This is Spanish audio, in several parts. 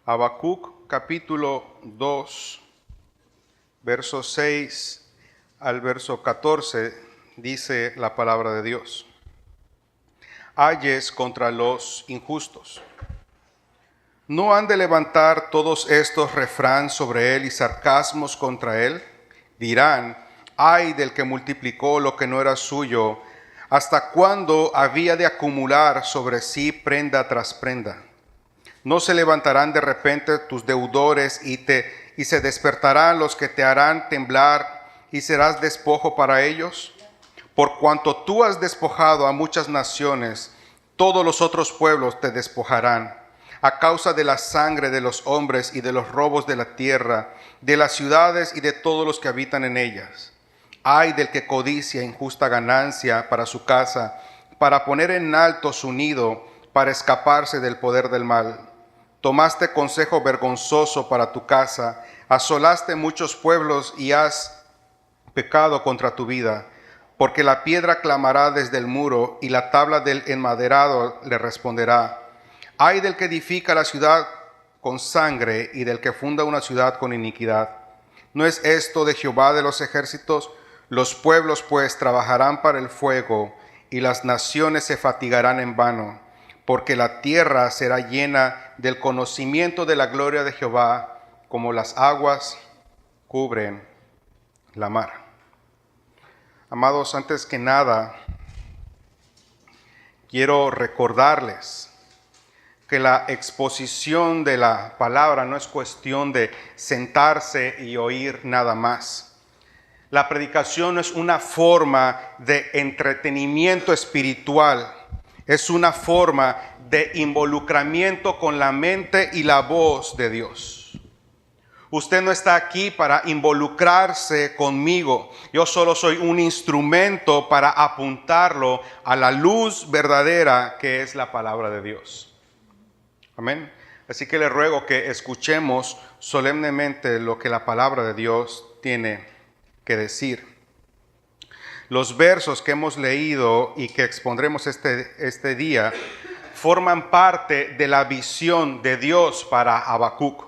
Habacuc capítulo 2, verso 6 al verso 14, dice la palabra de Dios. Ayes contra los injustos. ¿No han de levantar todos estos refrán sobre él y sarcasmos contra él? Dirán, ay del que multiplicó lo que no era suyo, ¿hasta cuándo había de acumular sobre sí prenda tras prenda? ¿No se levantarán de repente tus deudores y se despertarán los que te harán temblar y serás despojo para ellos? Por cuanto tú has despojado a muchas naciones, todos los otros pueblos te despojarán, a causa de la sangre de los hombres y de los robos de la tierra, de las ciudades y de todos los que habitan en ellas. Ay del que codicia injusta ganancia para su casa, para poner en alto su nido, para escaparse del poder del mal. Tomaste consejo vergonzoso para tu casa, asolaste muchos pueblos y has pecado contra tu vida, porque la piedra clamará desde el muro y la tabla del enmaderado le responderá. Ay del que edifica la ciudad con sangre y del que funda una ciudad con iniquidad. ¿No es esto de Jehová de los ejércitos? Los pueblos pues trabajarán para el fuego y las naciones se fatigarán en vano, porque la tierra será llena del conocimiento de la gloria de Jehová, como las aguas cubren la mar. Amados, antes que nada, quiero recordarles que la exposición de la palabra no es cuestión de sentarse y oír nada más. La predicación no es una forma de entretenimiento espiritual, es una forma de involucramiento con la mente y la voz de Dios. Usted no está aquí para involucrarse conmigo. Yo solo soy un instrumento para apuntarlo a la luz verdadera que es la palabra de Dios. Amén. Así que le ruego que escuchemos solemnemente lo que la palabra de Dios tiene que decir. Los versos que hemos leído y que expondremos este día forman parte de la visión de Dios para Habacuc.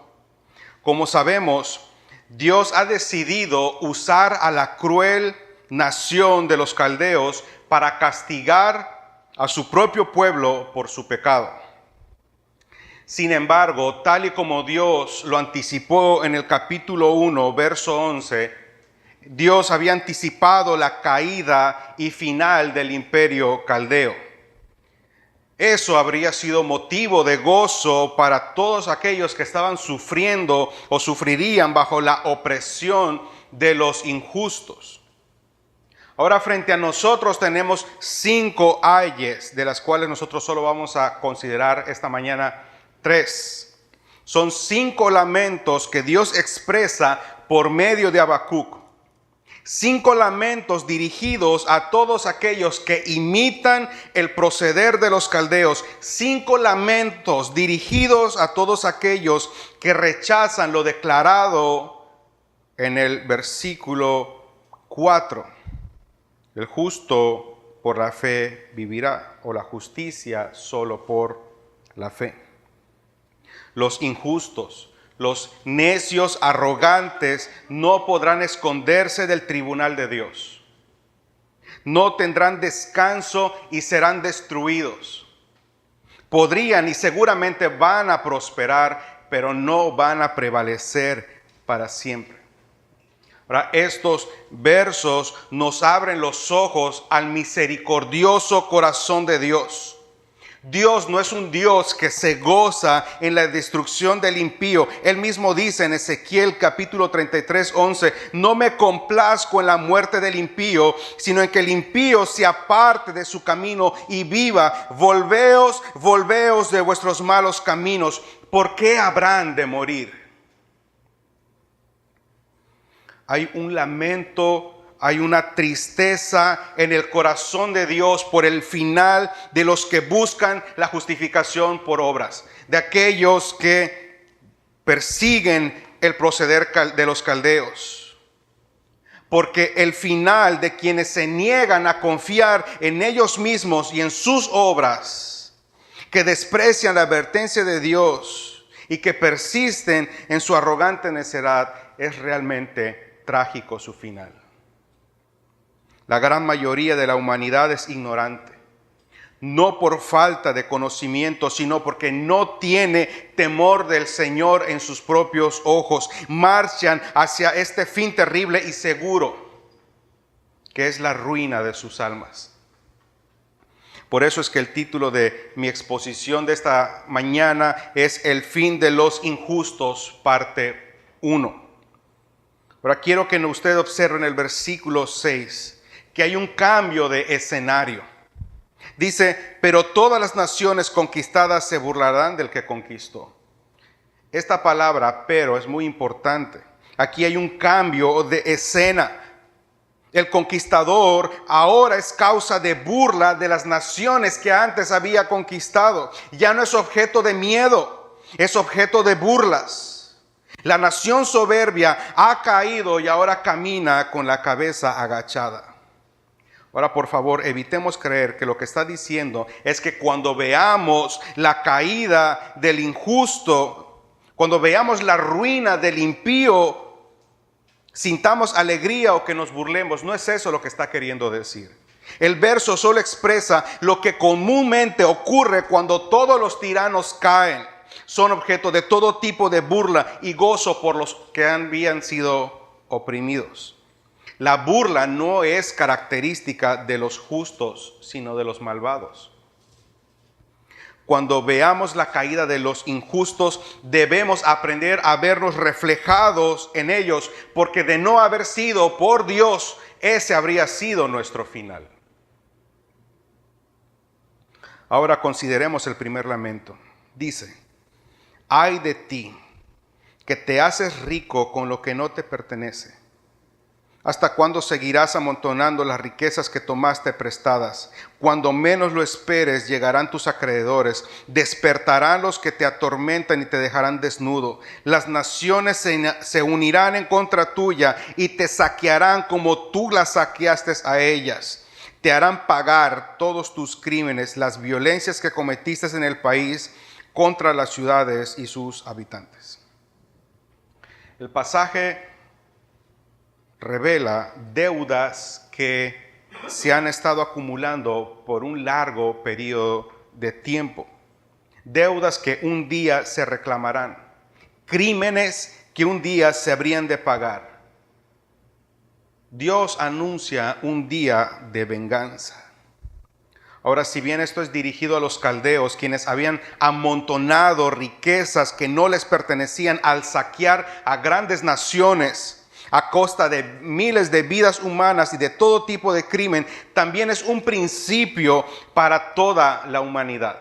Como sabemos, Dios ha decidido usar a la cruel nación de los caldeos para castigar a su propio pueblo por su pecado. Sin embargo, tal y como Dios lo anticipó en el capítulo 1, verso 11, Dios había anticipado la caída y final del imperio caldeo. Eso habría sido motivo de gozo para todos aquellos que estaban sufriendo o sufrirían bajo la opresión de los injustos. Ahora frente a nosotros tenemos 5 ayes, de las cuales nosotros solo vamos a considerar esta mañana 3. Son 5 lamentos que Dios expresa por medio de Habacuc. 5 lamentos dirigidos a todos aquellos que imitan el proceder de los caldeos. 5 lamentos dirigidos a todos aquellos que rechazan lo declarado en el versículo 4. El justo por la fe vivirá, o la justicia solo por la fe. Los injustos, los necios arrogantes no podrán esconderse del tribunal de Dios. No tendrán descanso y serán destruidos. Podrían y seguramente van a prosperar, pero no van a prevalecer para siempre. Ahora, estos versos nos abren los ojos al misericordioso corazón de Dios. Dios no es un Dios que se goza en la destrucción del impío. Él mismo dice en Ezequiel capítulo 33, 11, no me complazco en la muerte del impío, sino en que el impío se aparte de su camino y viva. Volveos de vuestros malos caminos. ¿Por qué habrán de morir? Hay un lamento, hay una tristeza en el corazón de Dios por el final de los que buscan la justificación por obras, de aquellos que persiguen el proceder de los caldeos. Porque el final de quienes se niegan a confiar en ellos mismos y en sus obras, que desprecian la advertencia de Dios y que persisten en su arrogante necedad, es realmente trágico su final. La gran mayoría de la humanidad es ignorante, no por falta de conocimiento, sino porque no tiene temor del Señor en sus propios ojos. Marchan hacia este fin terrible y seguro, que es la ruina de sus almas. Por eso es que el título de mi exposición de esta mañana es El fin de los injustos, parte 1. Ahora quiero que usted observe en el versículo 6 que hay un cambio de escenario. Dice, pero todas las naciones conquistadas se burlarán del que conquistó. Esta palabra, pero, es muy importante. Aquí hay un cambio de escena. El conquistador ahora es causa de burla de las naciones que antes había conquistado. Ya no es objeto de miedo, es objeto de burlas. La nación soberbia ha caído y ahora camina con la cabeza agachada. Ahora, por favor, evitemos creer que lo que está diciendo es que cuando veamos la caída del injusto, cuando veamos la ruina del impío, sintamos alegría o que nos burlemos. No es eso lo que está queriendo decir. El verso solo expresa lo que comúnmente ocurre cuando todos los tiranos caen. Son objeto de todo tipo de burla y gozo por los que habían sido oprimidos. La burla no es característica de los justos, sino de los malvados. Cuando veamos la caída de los injustos, debemos aprender a vernos reflejados en ellos, porque de no haber sido por Dios, ese habría sido nuestro final. Ahora consideremos el primer lamento. Dice, ay de ti, que te haces rico con lo que no te pertenece. ¿Hasta cuándo seguirás amontonando las riquezas que tomaste prestadas? Cuando menos lo esperes, llegarán tus acreedores. Despertarán los que te atormentan y te dejarán desnudo. Las naciones se unirán en contra tuya y te saquearán como tú las saqueaste a ellas. Te harán pagar todos tus crímenes, las violencias que cometiste en el país contra las ciudades y sus habitantes. El pasaje revela deudas que se han estado acumulando por un largo periodo de tiempo. Deudas que un día se reclamarán. Crímenes que un día se habrían de pagar. Dios anuncia un día de venganza. Ahora, si bien esto es dirigido a los caldeos, quienes habían amontonado riquezas que no les pertenecían al saquear a grandes naciones, a costa de miles de vidas humanas y de todo tipo de crimen, también es un principio para toda la humanidad.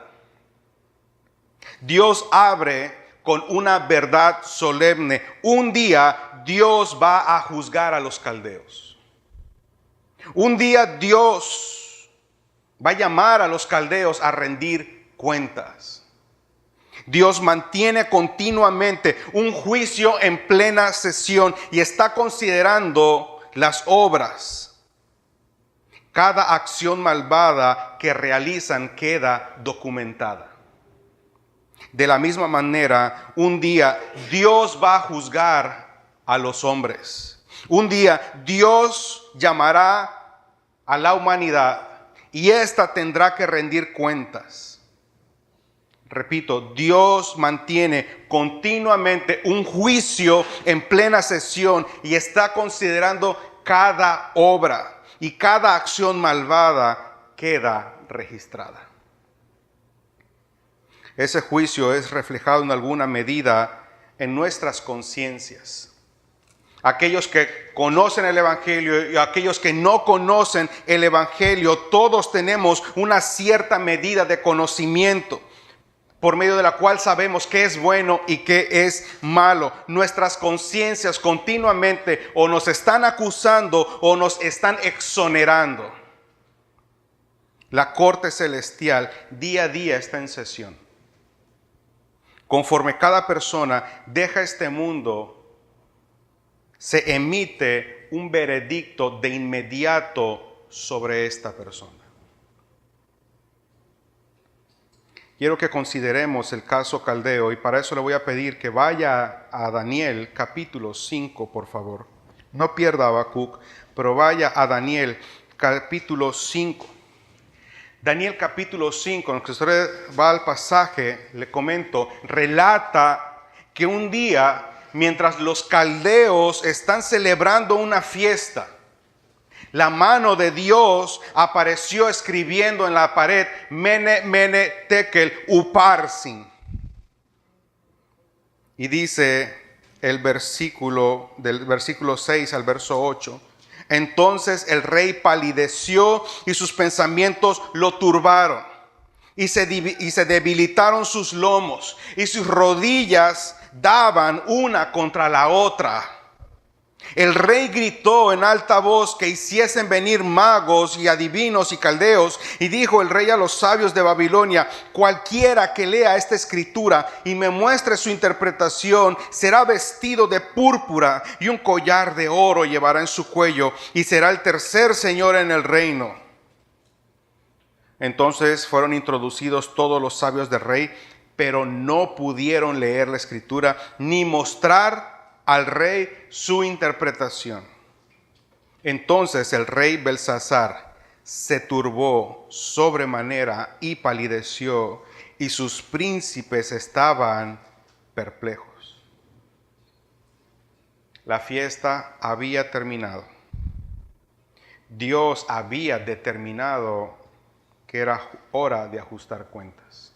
Dios abre con una verdad solemne. Un día Dios va a juzgar a los caldeos. Un día Dios va a llamar a los caldeos a rendir cuentas. Dios mantiene continuamente un juicio en plena sesión y está considerando las obras. Cada acción malvada que realizan queda documentada. De la misma manera, un día Dios va a juzgar a los hombres. Un día Dios llamará a la humanidad y ésta tendrá que rendir cuentas. Repito, Dios mantiene continuamente un juicio en plena sesión y está considerando cada obra y cada acción malvada queda registrada. Ese juicio es reflejado en alguna medida en nuestras conciencias. Aquellos que conocen el Evangelio y aquellos que no conocen el Evangelio, todos tenemos una cierta medida de conocimiento, por medio de la cual sabemos qué es bueno y qué es malo. Nuestras conciencias continuamente o nos están acusando o nos están exonerando. La corte celestial día a día está en sesión. Conforme cada persona deja este mundo, se emite un veredicto de inmediato sobre esta persona. quiero que consideremos el caso caldeo y para eso le voy a pedir que vaya a Daniel capítulo 5, por favor. No pierda Habacuc, pero vaya a Daniel capítulo 5. Daniel capítulo 5, en el que usted va al pasaje, le comento, relata que un día, mientras los caldeos están celebrando una fiesta, la mano de Dios apareció escribiendo en la pared, Mene, Mene, Tekel, Uparsin. Y dice el versículo, del versículo 6 al verso 8, entonces el rey palideció y sus pensamientos lo turbaron. Y se debilitaron sus lomos y sus rodillas daban una contra la otra. El rey gritó en alta voz que hiciesen venir magos y adivinos y caldeos, y dijo el rey a los sabios de Babilonia, cualquiera que lea esta escritura y me muestre su interpretación, será vestido de púrpura y un collar de oro llevará en su cuello, y será el tercer señor en el reino. Entonces fueron introducidos todos los sabios del rey, pero no pudieron leer la escritura ni mostrar al rey su interpretación. Entonces el rey Belsasar se turbó sobremanera y palideció, y sus príncipes estaban perplejos. La fiesta había terminado. Dios había determinado que era hora de ajustar cuentas.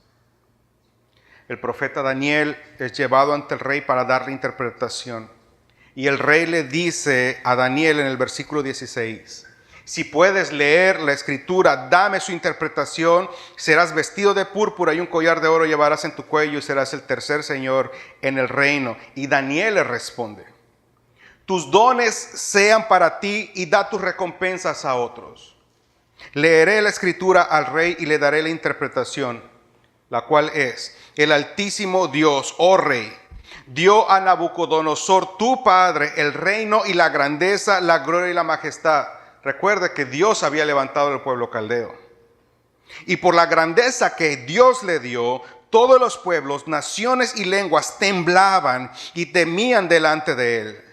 El profeta Daniel es llevado ante el rey para darle interpretación. Y el rey le dice a Daniel en el versículo 16, si puedes leer la escritura, dame su interpretación, serás vestido de púrpura y un collar de oro llevarás en tu cuello y serás el tercer señor en el reino. Y Daniel le responde, tus dones sean para ti y da tus recompensas a otros. Leeré la escritura al rey y le daré la interpretación, la cual es, el Altísimo Dios, oh rey, dio a Nabucodonosor, tu padre, el reino y la grandeza, la gloria y la majestad. Recuerde que Dios había levantado el pueblo caldeo. Y por la grandeza que Dios le dio, todos los pueblos, naciones y lenguas temblaban y temían delante de él.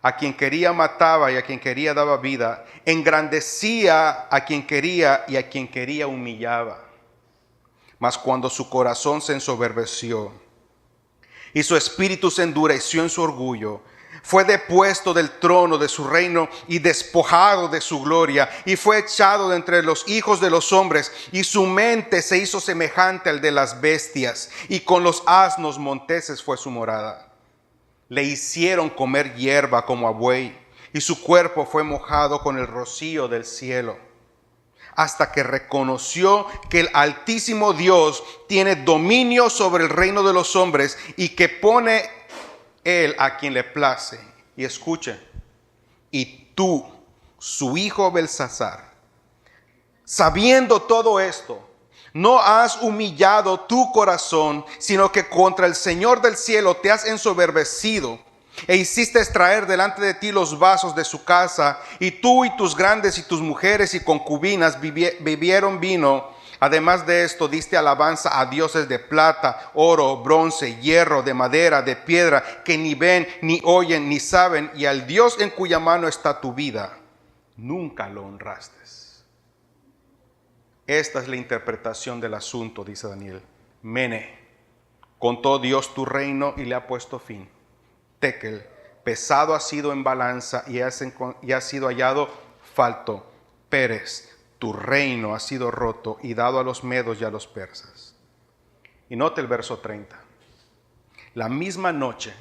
A quien quería mataba y a quien quería daba vida. Engrandecía a quien quería y a quien quería humillaba. Mas cuando su corazón se ensoberbeció y su espíritu se endureció en su orgullo, fue depuesto del trono de su reino y despojado de su gloria, y fue echado de entre los hijos de los hombres, y su mente se hizo semejante al de las bestias, y con los asnos monteses fue su morada. Le hicieron comer hierba como a buey, y su cuerpo fue mojado con el rocío del cielo, hasta que reconoció que el Altísimo Dios tiene dominio sobre el reino de los hombres y que pone él a quien le place. Y escuche, y tú, su hijo Belsasar, sabiendo todo esto, no has humillado tu corazón, sino que contra el Señor del cielo te has ensoberbecido, e hiciste extraer delante de ti los vasos de su casa, y tú y tus grandes y tus mujeres y concubinas bebieron vino. Además de esto, diste alabanza a dioses de plata, oro, bronce, hierro, de madera, de piedra, que ni ven, ni oyen, ni saben, y al Dios en cuya mano está tu vida, nunca lo honraste. Esta es la interpretación del asunto, dice Daniel. Mene, contó Dios tu reino y le ha puesto fin. Tekel, pesado ha sido en balanza y ha sido hallado falto. Pérez, tu reino ha sido roto y dado a los medos y a los persas. Y note el verso 30. La misma noche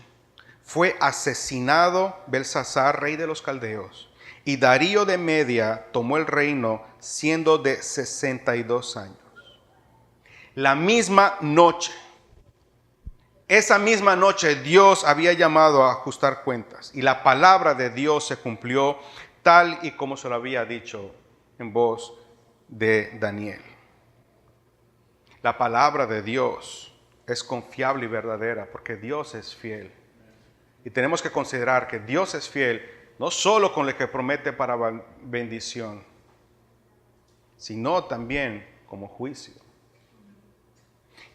fue asesinado Belsasar, rey de los caldeos, y Darío de Media tomó el reino siendo de 62 años. La misma noche. Esa misma noche Dios había llamado a ajustar cuentas y la palabra de Dios se cumplió tal y como se lo había dicho en voz de Daniel. La palabra de Dios es confiable y verdadera porque Dios es fiel. Y tenemos que considerar que Dios es fiel no solo con lo que promete para bendición, sino también como juicio.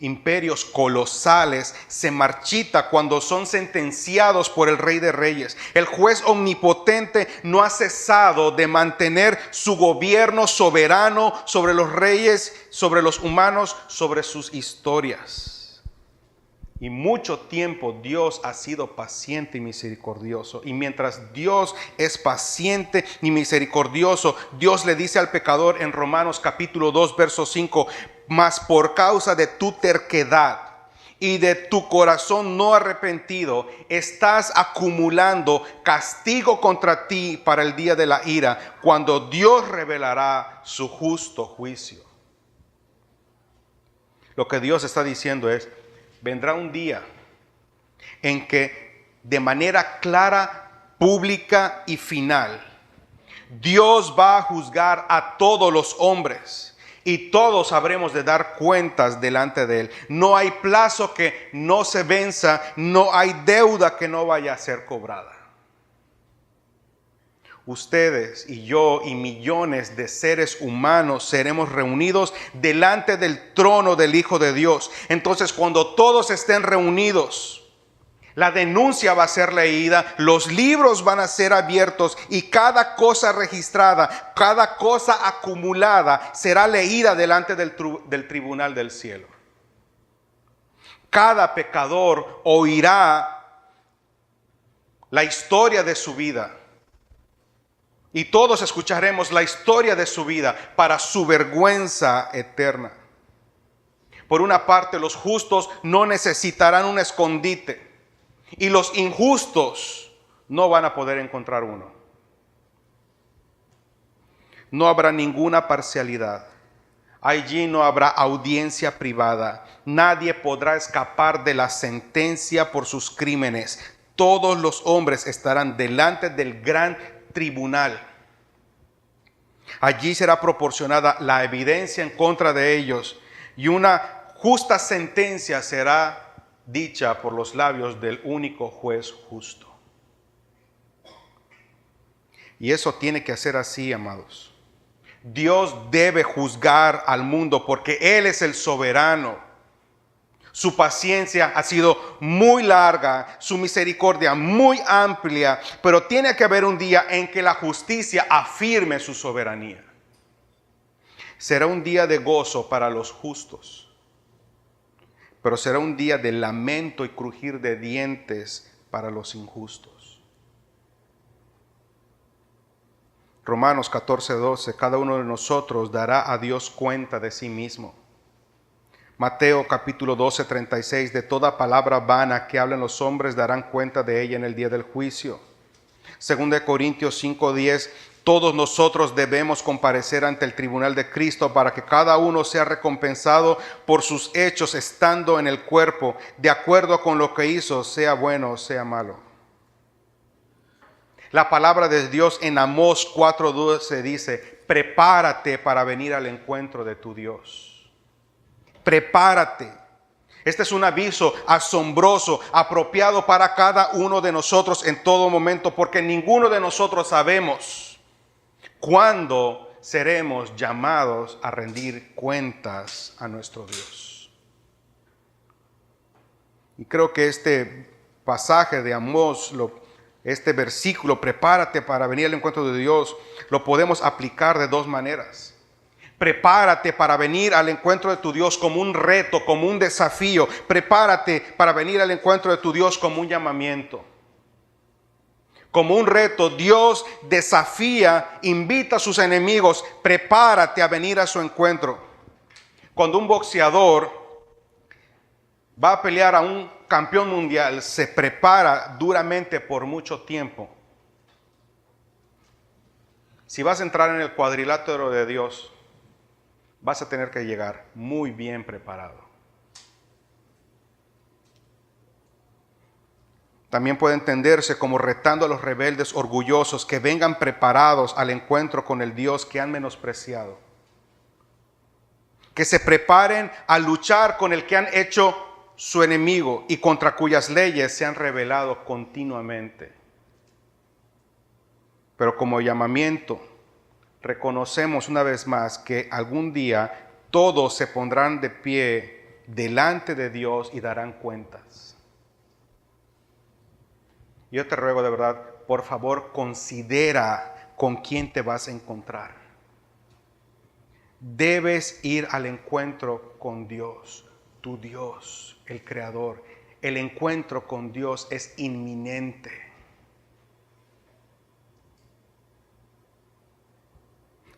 Imperios colosales se marchita cuando son sentenciados por el Rey de Reyes. El juez omnipotente no ha cesado de mantener su gobierno soberano sobre los reyes, sobre los humanos, sobre sus historias. Y mucho tiempo Dios ha sido paciente y misericordioso. Y mientras Dios es paciente y misericordioso, Dios le dice al pecador en Romanos capítulo 2, verso 5, mas por causa de tu terquedad y de tu corazón no arrepentido, estás acumulando castigo contra ti para el día de la ira, cuando Dios revelará su justo juicio. Lo que Dios está diciendo es, vendrá un día en que de manera clara, pública y final, Dios va a juzgar a todos los hombres y todos habremos de dar cuentas delante de Él. No hay plazo que no se venza, no hay deuda que no vaya a ser cobrada. Ustedes y yo y millones de seres humanos seremos reunidos delante del trono del Hijo de Dios. Entonces, cuando todos estén reunidos, la denuncia va a ser leída, los libros van a ser abiertos y cada cosa registrada, cada cosa acumulada será leída delante del tribunal del cielo. Cada pecador oirá la historia de su vida. Y todos escucharemos la historia de su vida para su vergüenza eterna. Por una parte, los justos no necesitarán un escondite y los injustos no van a poder encontrar uno. No habrá ninguna parcialidad. Allí no habrá audiencia privada. Nadie podrá escapar de la sentencia por sus crímenes. Todos los hombres estarán delante del gran tribunal. Allí será proporcionada la evidencia en contra de ellos y una justa sentencia será dicha por los labios del único juez justo. Y eso tiene que ser así, amados. Dios debe juzgar al mundo porque Él es el soberano. Su paciencia ha sido muy larga, su misericordia muy amplia, pero tiene que haber un día en que la justicia afirme su soberanía. Será un día de gozo para los justos, pero será un día de lamento y crujir de dientes para los injustos. Romanos 14:12, cada uno de nosotros dará a Dios cuenta de sí mismo. Mateo capítulo 12:36, de toda palabra vana que hablen los hombres darán cuenta de ella en el día del juicio. 2 Corintios 5:10, todos nosotros debemos comparecer ante el tribunal de Cristo para que cada uno sea recompensado por sus hechos estando en el cuerpo, de acuerdo con lo que hizo, sea bueno o sea malo. La palabra de Dios en Amós 4:12 dice, prepárate para venir al encuentro de tu Dios. Prepárate. Este es un aviso asombroso, apropiado para cada uno de nosotros en todo momento, porque ninguno de nosotros sabemos cuándo seremos llamados a rendir cuentas a nuestro Dios. Y creo que este pasaje de Amós, este versículo, prepárate para venir al encuentro de Dios, lo podemos aplicar de dos maneras. Prepárate para venir al encuentro de tu Dios como un reto, como un desafío. Prepárate para venir al encuentro de tu Dios como un llamamiento. Como un reto, Dios desafía, invita a sus enemigos, prepárate a venir a su encuentro. Cuando un boxeador va a pelear a un campeón mundial, se prepara duramente por mucho tiempo. Si vas a entrar en el cuadrilátero de Dios, vas a tener que llegar muy bien preparado. También puede entenderse como retando a los rebeldes orgullosos que vengan preparados al encuentro con el Dios que han menospreciado. Que se preparen a luchar con el que han hecho su enemigo y contra cuyas leyes se han rebelado continuamente. Pero como llamamiento, reconocemos una vez más que algún día todos se pondrán de pie delante de Dios y darán cuentas. Yo te ruego de verdad, por favor, considera con quién te vas a encontrar. Debes ir al encuentro con Dios, tu Dios, el Creador. El encuentro con Dios es inminente.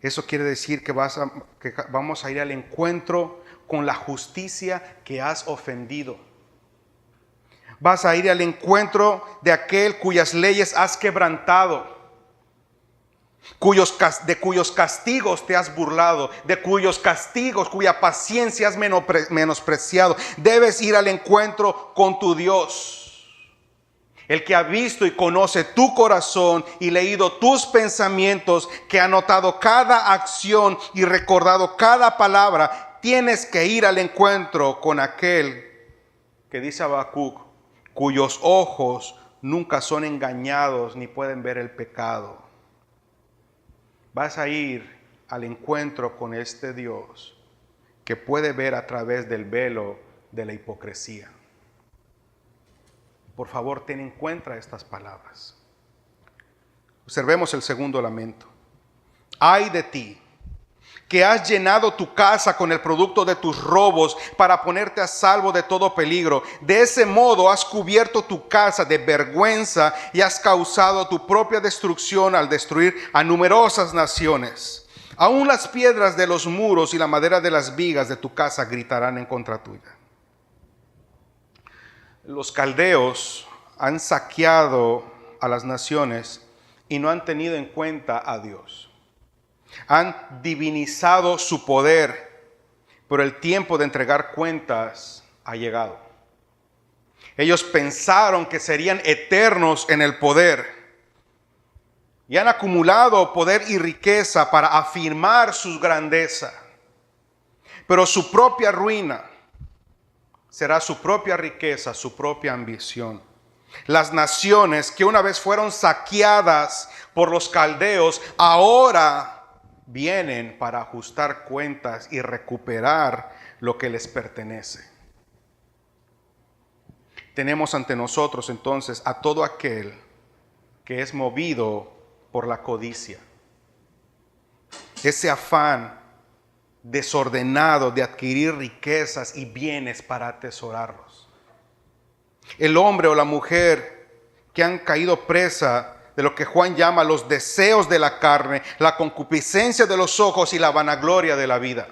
Eso quiere decir que vamos a ir al encuentro con la justicia que has ofendido. Vas a ir al encuentro de aquel cuyas leyes has quebrantado, de cuyos castigos te has burlado, de cuyos castigos, cuya paciencia has menospreciado. Debes ir al encuentro con tu Dios. El que ha visto y conoce tu corazón y leído tus pensamientos, que ha notado cada acción y recordado cada palabra. Tienes que ir al encuentro con aquel que dice Habacuc, cuyos ojos nunca son engañados ni pueden ver el pecado. Vas a ir al encuentro con este Dios que puede ver a través del velo de la hipocresía. Por favor, ten en cuenta estas palabras. Observemos el segundo lamento. Ay de ti, que has llenado tu casa con el producto de tus robos para ponerte a salvo de todo peligro. De ese modo has cubierto tu casa de vergüenza y has causado tu propia destrucción al destruir a numerosas naciones. Aún las piedras de los muros y la madera de las vigas de tu casa gritarán en contra tuya. Los caldeos han saqueado a las naciones y no han tenido en cuenta a Dios. Han divinizado su poder, pero el tiempo de entregar cuentas ha llegado. Ellos pensaron que serían eternos en el poder y han acumulado poder y riqueza para afirmar su grandeza, pero su propia ruina será su propia riqueza, su propia ambición. Las naciones que una vez fueron saqueadas por los caldeos, ahora vienen para ajustar cuentas y recuperar lo que les pertenece. Tenemos ante nosotros entonces a todo aquel que es movido por la codicia, ese afán desordenado de adquirir riquezas y bienes para atesorarlos. El hombre o la mujer que han caído presa de lo que Juan llama los deseos de la carne, la concupiscencia de los ojos y la vanagloria de la vida.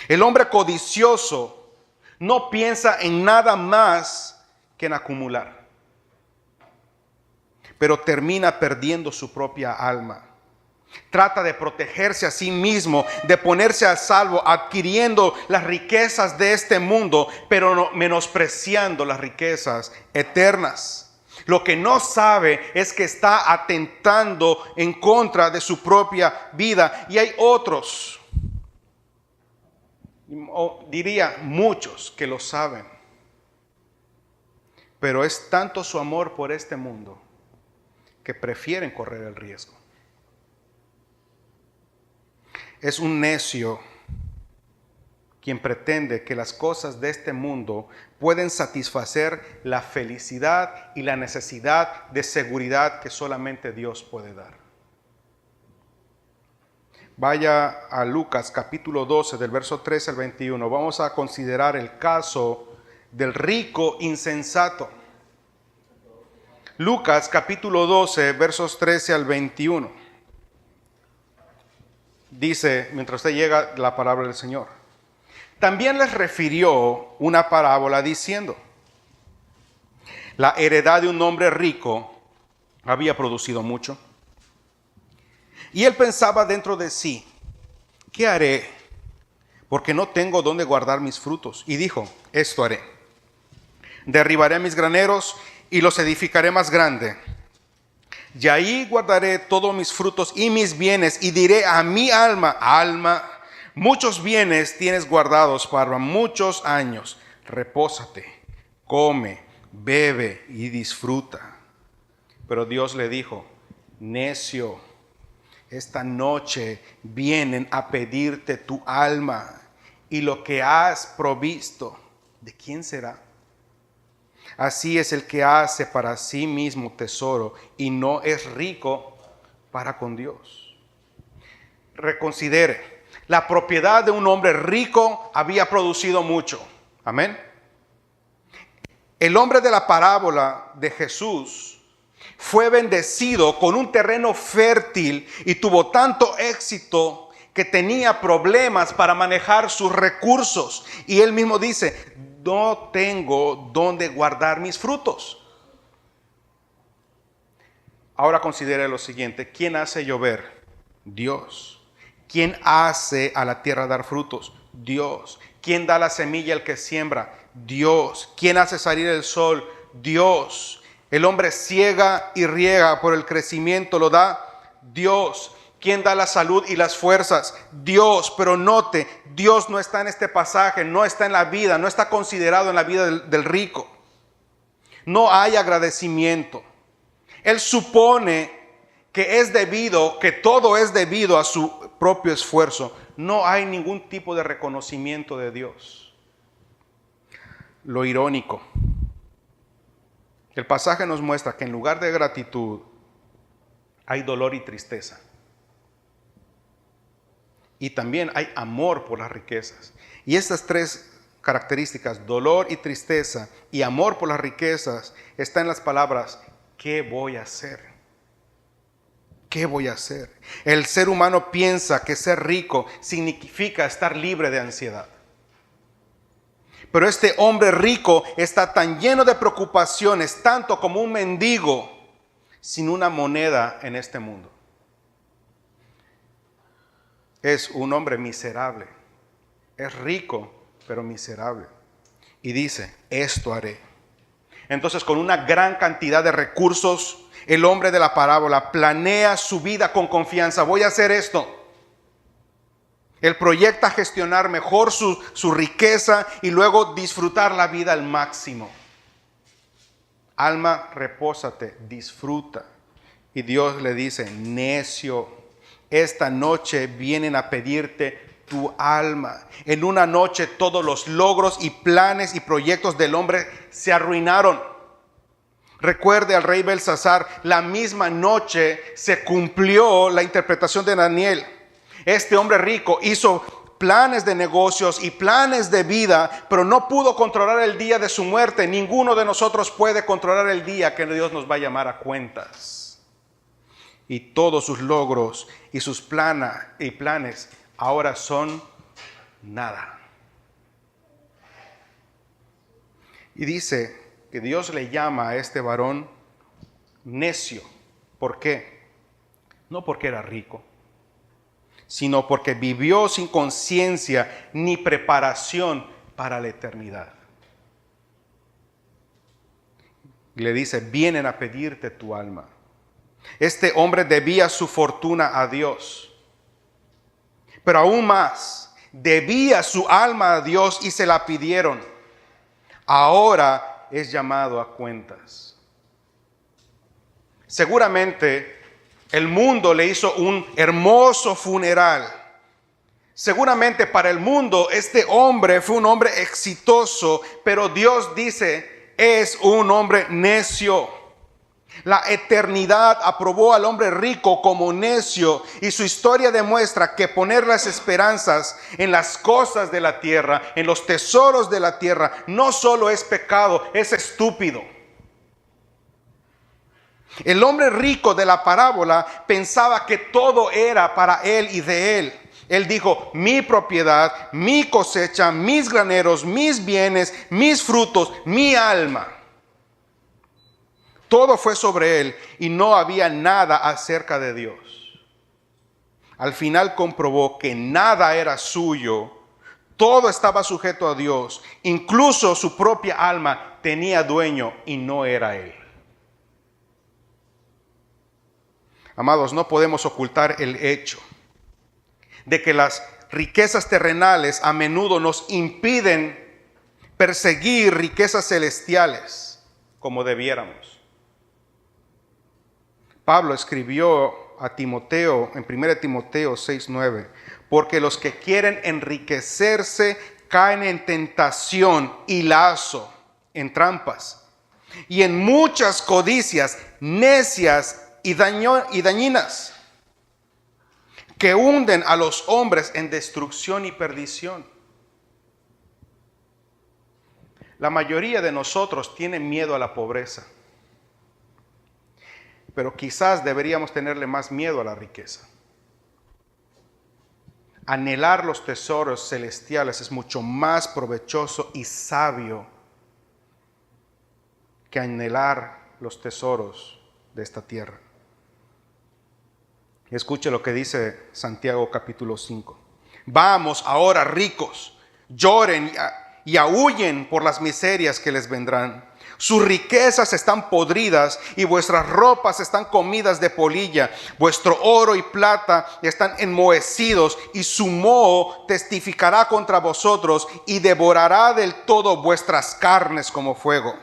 El hombre codicioso no piensa en nada más que en acumular, pero termina perdiendo su propia alma. Trata de protegerse a sí mismo, de ponerse a salvo, adquiriendo las riquezas de este mundo, pero menospreciando las riquezas eternas. Lo que no sabe es que está atentando en contra de su propia vida. Y hay otros, o diría muchos, que lo saben. Pero es tanto su amor por este mundo que prefieren correr el riesgo. Es un necio quien pretende que las cosas de este mundo pueden satisfacer la felicidad y la necesidad de seguridad que solamente Dios puede dar. Vaya a Lucas capítulo 12 del verso 13 al 21. Vamos a considerar el caso del rico insensato. Lucas capítulo 12 versos 13 al 21. Dice, mientras usted llega, la palabra del Señor. También les refirió una parábola diciendo: la heredad de un hombre rico había producido mucho. Y él pensaba dentro de sí: ¿qué haré? Porque no tengo dónde guardar mis frutos. Y dijo: esto haré. Derribaré mis graneros y los edificaré más grande. Y ahí guardaré todos mis frutos y mis bienes, y diré a mi alma: alma, muchos bienes tienes guardados para muchos años. Repósate, come, bebe y disfruta. Pero Dios le dijo: necio, esta noche vienen a pedirte tu alma, y lo que has provisto, ¿de quién será? Así es el que hace para sí mismo tesoro y no es rico para con Dios. Reconsidere, la propiedad de un hombre rico había producido mucho. Amén. El hombre de la parábola de Jesús fue bendecido con un terreno fértil y tuvo tanto éxito que tenía problemas para manejar sus recursos. Y él mismo dice, no tengo dónde guardar mis frutos. Ahora considere lo siguiente, ¿quién hace llover? Dios. ¿Quién hace a la tierra dar frutos? Dios. ¿Quién da la semilla al que siembra? Dios. ¿Quién hace salir el sol? Dios. El hombre ciega y riega por el crecimiento, lo da Dios. ¿Quién da la salud y las fuerzas? Dios. Pero note, Dios no está en este pasaje, no está en la vida, no está considerado en la vida del rico. No hay agradecimiento. Él supone que todo es debido a su propio esfuerzo. No hay ningún tipo de reconocimiento de Dios. Lo irónico, el pasaje nos muestra que en lugar de gratitud hay dolor y tristeza. Y también hay amor por las riquezas. Y estas tres características, dolor y tristeza y amor por las riquezas, están en las palabras, ¿qué voy a hacer? ¿Qué voy a hacer? El ser humano piensa que ser rico significa estar libre de ansiedad. Pero este hombre rico está tan lleno de preocupaciones, tanto como un mendigo sin una moneda en este mundo. Es un hombre miserable. Es rico, pero miserable. Y dice, esto haré. Entonces, con una gran cantidad de recursos, el hombre de la parábola planea su vida con confianza. Voy a hacer esto. Él proyecta gestionar mejor su riqueza y luego disfrutar la vida al máximo. Alma, repósate, disfruta. Y Dios le dice, necio, esta noche vienen a pedirte tu alma. En una noche todos los logros y planes y proyectos del hombre se arruinaron. Recuerde al rey Belsasar, la misma noche se cumplió la interpretación de Daniel. Este hombre rico hizo planes de negocios y planes de vida, pero no pudo controlar el día de su muerte. Ninguno de nosotros puede controlar el día que Dios nos va a llamar a cuentas. Y todos sus logros y sus planes ahora son nada. Y dice que Dios le llama a este varón necio. ¿Por qué? No porque era rico, sino porque vivió sin conciencia ni preparación para la eternidad. Y le dice, vienen a pedirte tu alma. Este hombre debía su fortuna a Dios, pero aún más, debía su alma a Dios y se la pidieron. Ahora es llamado a cuentas. Seguramente el mundo le hizo un hermoso funeral. Seguramente para el mundo este hombre fue un hombre exitoso, pero Dios dice, es un hombre necio. La eternidad aprobó al hombre rico como necio y su historia demuestra que poner las esperanzas en las cosas de la tierra, en los tesoros de la tierra, no solo es pecado, es estúpido. El hombre rico de la parábola pensaba que todo era para él y de él. Él dijo, mi propiedad, mi cosecha, mis graneros, mis bienes, mis frutos, mi alma. Todo fue sobre él y no había nada acerca de Dios. Al final comprobó que nada era suyo, todo estaba sujeto a Dios. Incluso su propia alma tenía dueño y no era él. Amados, no podemos ocultar el hecho de que las riquezas terrenales a menudo nos impiden perseguir riquezas celestiales como debiéramos. Pablo escribió a Timoteo en 1 Timoteo 6:9, porque los que quieren enriquecerse caen en tentación y lazo, en trampas, y en muchas codicias necias y dañinas, que hunden a los hombres en destrucción y perdición. La mayoría de nosotros tiene miedo a la pobreza, pero quizás deberíamos tenerle más miedo a la riqueza. Anhelar los tesoros celestiales es mucho más provechoso y sabio que anhelar los tesoros de esta tierra. Escuche lo que dice Santiago capítulo 5. Vamos ahora, ricos, lloren y aúllen por las miserias que les vendrán. Sus riquezas están podridas y vuestras ropas están comidas de polilla. Vuestro oro y plata están enmohecidos y su moho testificará contra vosotros y devorará del todo vuestras carnes como fuego.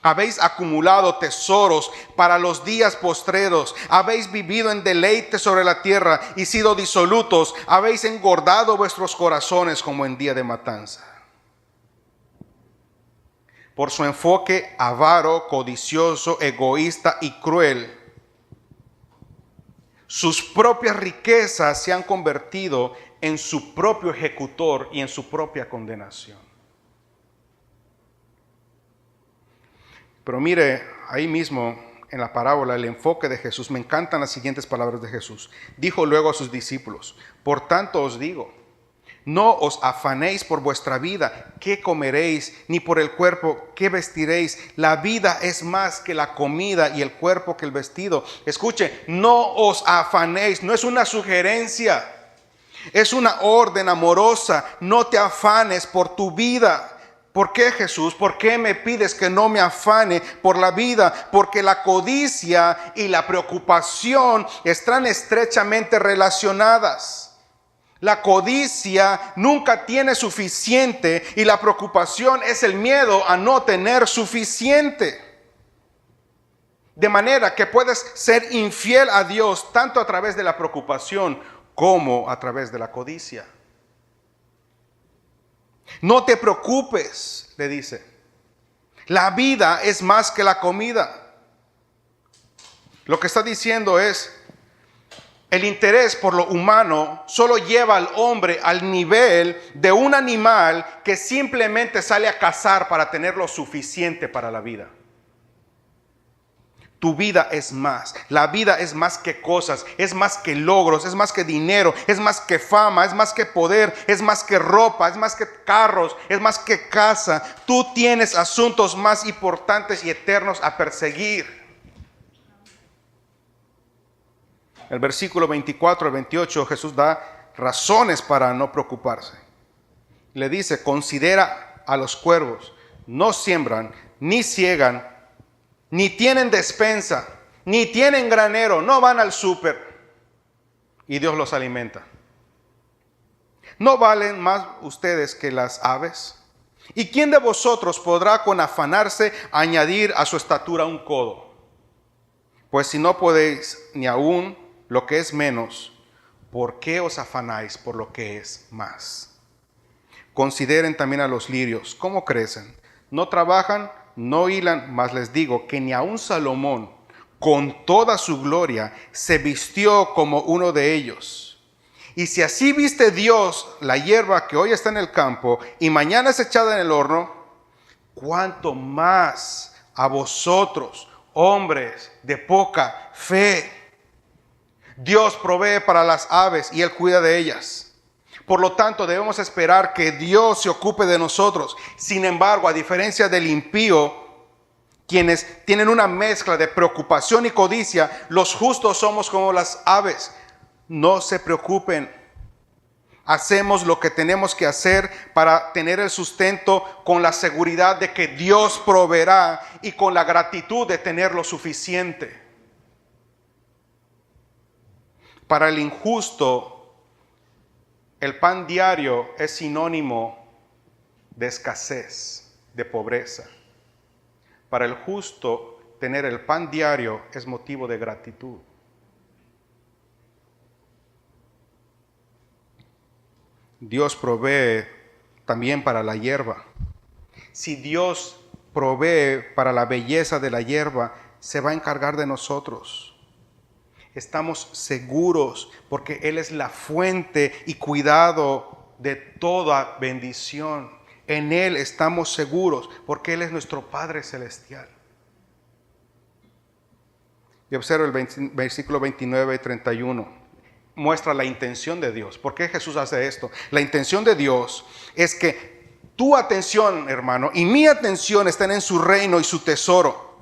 Habéis acumulado tesoros para los días postreros. Habéis vivido en deleite sobre la tierra y sido disolutos. Habéis engordado vuestros corazones como en día de matanza. Por su enfoque avaro, codicioso, egoísta y cruel, sus propias riquezas se han convertido en su propio ejecutor y en su propia condenación. Pero mire, ahí mismo en la parábola, el enfoque de Jesús, me encantan las siguientes palabras de Jesús. Dijo luego a sus discípulos: por tanto os digo, no os afanéis por vuestra vida, qué comeréis, ni por el cuerpo, qué vestiréis. La vida es más que la comida y el cuerpo que el vestido. Escuche, no os afanéis, no es una sugerencia, es una orden amorosa. No te afanes por tu vida. ¿Por qué, Jesús? ¿Por qué me pides que no me afane por la vida? Porque la codicia y la preocupación están estrechamente relacionadas. La codicia nunca tiene suficiente y la preocupación es el miedo a no tener suficiente. De manera que puedes ser infiel a Dios tanto a través de la preocupación como a través de la codicia. No te preocupes, le dice. La vida es más que la comida. Lo que está diciendo es: el interés por lo humano solo lleva al hombre al nivel de un animal que simplemente sale a cazar para tener lo suficiente para la vida. Tu vida es más. La vida es más que cosas, es más que logros, es más que dinero, es más que fama, es más que poder, es más que ropa, es más que carros, es más que casa. Tú tienes asuntos más importantes y eternos a perseguir. El versículo 24 al 28, Jesús da razones para no preocuparse. Le dice: considera a los cuervos, no siembran, ni ciegan, ni tienen despensa, ni tienen granero, no van al súper, y Dios los alimenta. ¿No valen más ustedes que las aves? ¿Y quién de vosotros podrá con afanarse añadir a su estatura un codo? Pues si no podéis ni aún lo que es menos, ¿por qué os afanáis por lo que es más? Consideren también a los lirios, cómo crecen. No trabajan, no hilan, mas les digo que ni aun Salomón, con toda su gloria, se vistió como uno de ellos. Y si así viste Dios la hierba que hoy está en el campo y mañana es echada en el horno, ¿cuánto más a vosotros, hombres de poca fe? Dios provee para las aves y Él cuida de ellas. Por lo tanto, debemos esperar que Dios se ocupe de nosotros. Sin embargo, a diferencia del impío, quienes tienen una mezcla de preocupación y codicia, los justos somos como las aves. No se preocupen. Hacemos lo que tenemos que hacer para tener el sustento con la seguridad de que Dios proveerá y con la gratitud de tener lo suficiente. Para el injusto, el pan diario es sinónimo de escasez, de pobreza. Para el justo, tener el pan diario es motivo de gratitud. Dios provee también para la hierba. Si Dios provee para la belleza de la hierba, se va a encargar de nosotros. Estamos seguros porque Él es la fuente y cuidado de toda bendición. En Él estamos seguros porque Él es nuestro Padre Celestial. Y observa el versículo 29 y 31. Muestra la intención de Dios. ¿Por qué Jesús hace esto? La intención de Dios es que tu atención, hermano, y mi atención estén en su reino y su tesoro,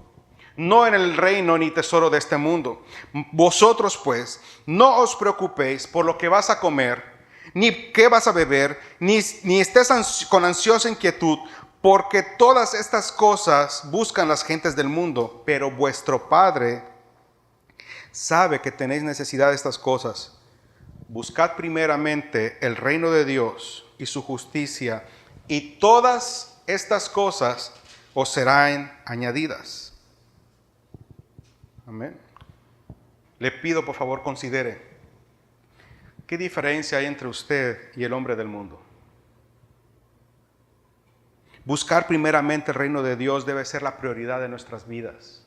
no en el reino ni tesoro de este mundo. Vosotros pues, no os preocupéis por lo que vas a comer, ni qué vas a beber, ni estés con ansiosa inquietud, porque todas estas cosas buscan las gentes del mundo, pero vuestro Padre sabe que tenéis necesidad de estas cosas. Buscad primeramente el reino de Dios y su justicia, y todas estas cosas os serán añadidas. Amén. Le pido, por favor, considere qué diferencia hay entre usted y el hombre del mundo. Buscar primeramente el reino de Dios debe ser la prioridad de nuestras vidas.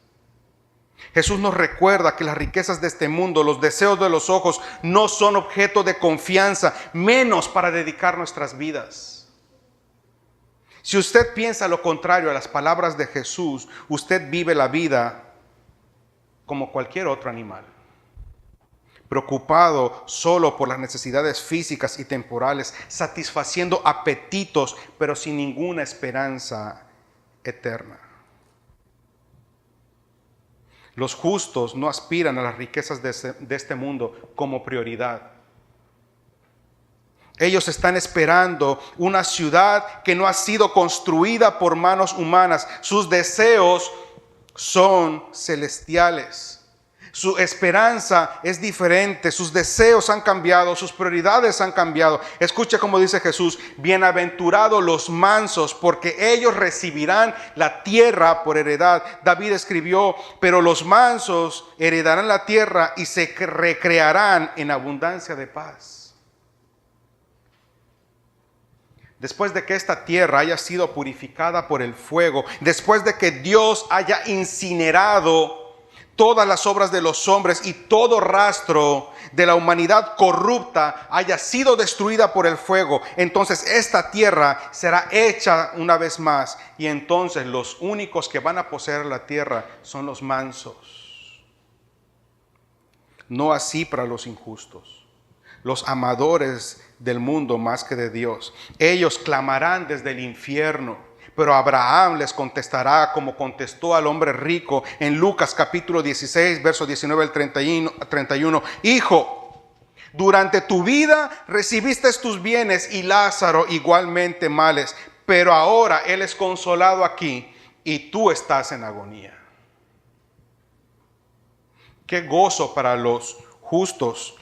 Jesús nos recuerda que las riquezas de este mundo, los deseos de los ojos, no son objeto de confianza, menos para dedicar nuestras vidas. Si usted piensa lo contrario a las palabras de Jesús, usted vive la vida como cualquier otro animal, preocupado solo por las necesidades físicas y temporales, satisfaciendo apetitos, pero sin ninguna esperanza eterna. Los justos no aspiran a las riquezas de este mundo como prioridad. Ellos están esperando una ciudad que no ha sido construida por manos humanas. Sus deseos son celestiales. Su esperanza es diferente, sus deseos han cambiado, sus prioridades han cambiado. Escucha cómo dice Jesús: bienaventurados los mansos, porque ellos recibirán la tierra por heredad. David escribió: pero los mansos heredarán la tierra y se recrearán en abundancia de paz. Después de que esta tierra haya sido purificada por el fuego, después de que Dios haya incinerado todas las obras de los hombres y todo rastro de la humanidad corrupta haya sido destruida por el fuego, entonces esta tierra será hecha una vez más, y entonces los únicos que van a poseer la tierra son los mansos. No así para los injustos, los amadores del mundo más que de Dios. Ellos clamarán desde el infierno, pero Abraham les contestará como contestó al hombre rico en Lucas capítulo 16, versos 19 al 31. Hijo, durante tu vida recibiste tus bienes y Lázaro igualmente males, pero ahora él es consolado aquí y tú estás en agonía. Qué gozo para los justos.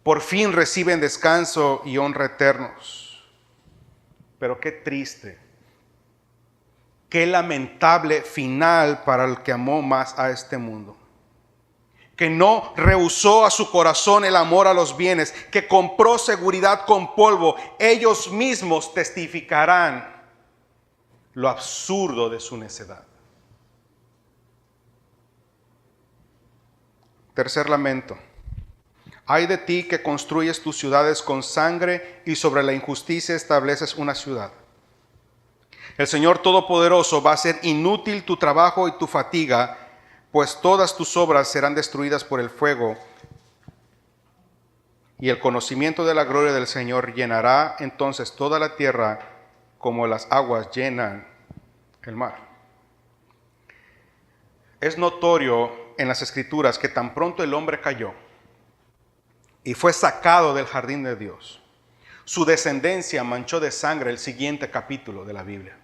Por fin reciben descanso y honra eternos. Pero qué triste, qué lamentable final para el que amó más a este mundo, que no rehusó a su corazón el amor a los bienes, que compró seguridad con polvo. Ellos mismos testificarán lo absurdo de su necedad. Tercer lamento. Ay de ti que construyes tus ciudades con sangre y sobre la injusticia estableces una ciudad. El Señor Todopoderoso va a hacer inútil tu trabajo y tu fatiga, pues todas tus obras serán destruidas por el fuego, y el conocimiento de la gloria del Señor llenará entonces toda la tierra como las aguas llenan el mar. Es notorio en las Escrituras que tan pronto el hombre cayó y fue sacado del jardín de Dios, su descendencia manchó de sangre el siguiente capítulo de la Biblia.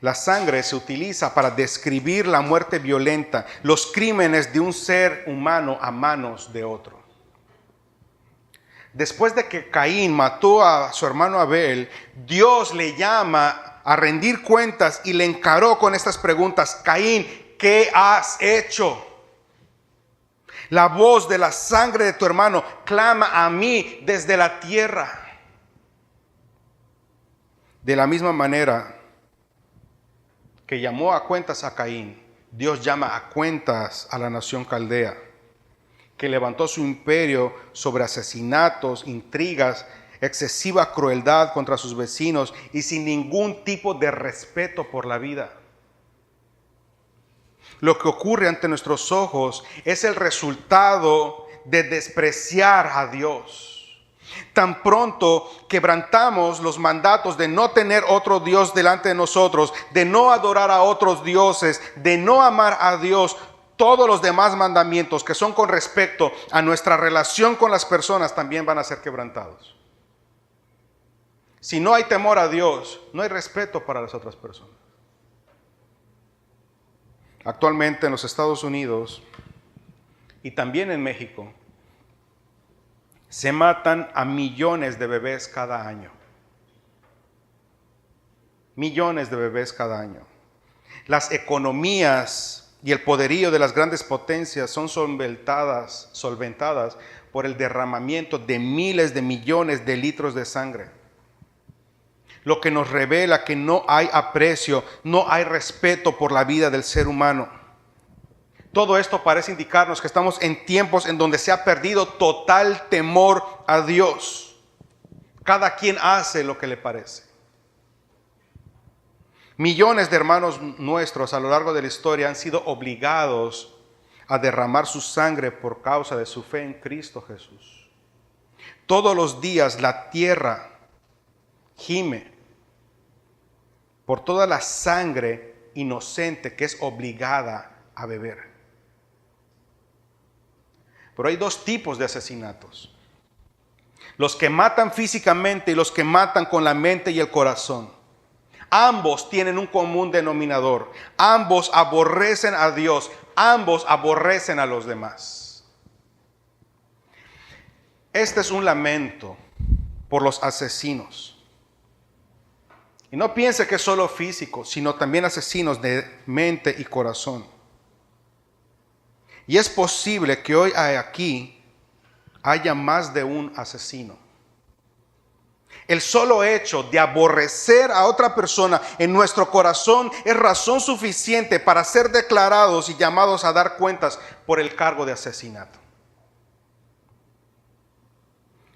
La sangre se utiliza para describir la muerte violenta, los crímenes de un ser humano a manos de otro. Después de que Caín mató a su hermano Abel, Dios le llama a rendir cuentas y le encaró con estas preguntas: Caín, ¿qué has hecho? La voz de la sangre de tu hermano clama a mí desde la tierra. De la misma manera que llamó a cuentas a Caín, Dios llama a cuentas a la nación caldea, que levantó su imperio sobre asesinatos, intrigas, excesiva crueldad contra sus vecinos y sin ningún tipo de respeto por la vida. Lo que ocurre ante nuestros ojos es el resultado de despreciar a Dios. Tan pronto quebrantamos los mandatos de no tener otro Dios delante de nosotros, de no adorar a otros dioses, de no amar a Dios, todos los demás mandamientos que son con respecto a nuestra relación con las personas también van a ser quebrantados. Si no hay temor a Dios, no hay respeto para las otras personas. Actualmente en los Estados Unidos y también en México, se matan a millones de bebés cada año. Millones de bebés cada año. Las economías y el poderío de las grandes potencias son solventadas por el derramamiento de miles de millones de litros de sangre. Lo que nos revela que no hay aprecio, no hay respeto por la vida del ser humano. Todo esto parece indicarnos que estamos en tiempos en donde se ha perdido total temor a Dios. Cada quien hace lo que le parece. Millones de hermanos nuestros a lo largo de la historia han sido obligados a derramar su sangre por causa de su fe en Cristo Jesús. Todos los días la tierra gime por toda la sangre inocente que es obligada a beber. Pero hay dos tipos de asesinatos. Los que matan físicamente y los que matan con la mente y el corazón. Ambos tienen un común denominador. Ambos aborrecen a Dios. Ambos aborrecen a los demás. Este es un lamento por los asesinos. Y no piense que es solo físico, sino también asesinos de mente y corazón. Y es posible que hoy aquí haya más de un asesino. El solo hecho de aborrecer a otra persona en nuestro corazón es razón suficiente para ser declarados y llamados a dar cuentas por el cargo de asesinato.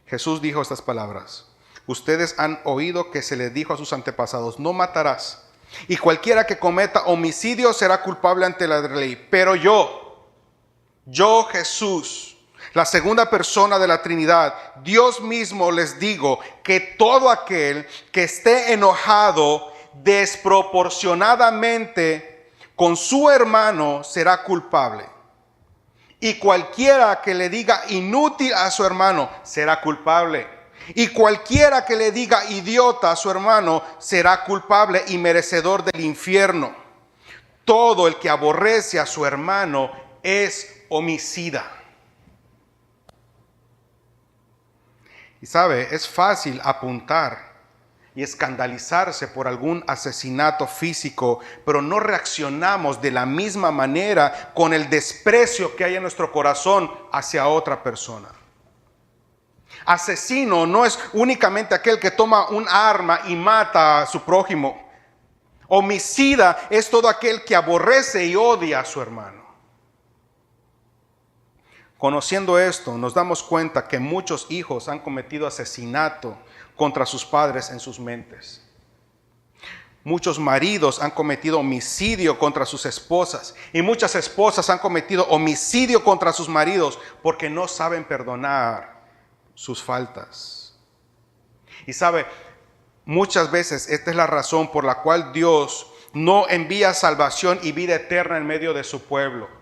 Jesús dijo estas palabras: ustedes han oído que se les dijo a sus antepasados, no matarás, y cualquiera que cometa homicidio será culpable ante la ley. Pero yo Jesús, la segunda persona de la Trinidad, Dios mismo, les digo que todo aquel que esté enojado desproporcionadamente con su hermano será culpable. Y cualquiera que le diga inútil a su hermano será culpable. Y cualquiera que le diga idiota a su hermano será culpable y merecedor del infierno. Todo el que aborrece a su hermano es homicida. Y sabe, es fácil apuntar y escandalizarse por algún asesinato físico, pero no reaccionamos de la misma manera con el desprecio que hay en nuestro corazón hacia otra persona. Asesino no es únicamente aquel que toma un arma y mata a su prójimo. Homicida es todo aquel que aborrece y odia a su hermano. Conociendo esto, nos damos cuenta que muchos hijos han cometido asesinato contra sus padres en sus mentes. Muchos maridos han cometido homicidio contra sus esposas y muchas esposas han cometido homicidio contra sus maridos porque no saben perdonar sus faltas. Y sabe, muchas veces esta es la razón por la cual Dios no envía salvación y vida eterna en medio de su pueblo.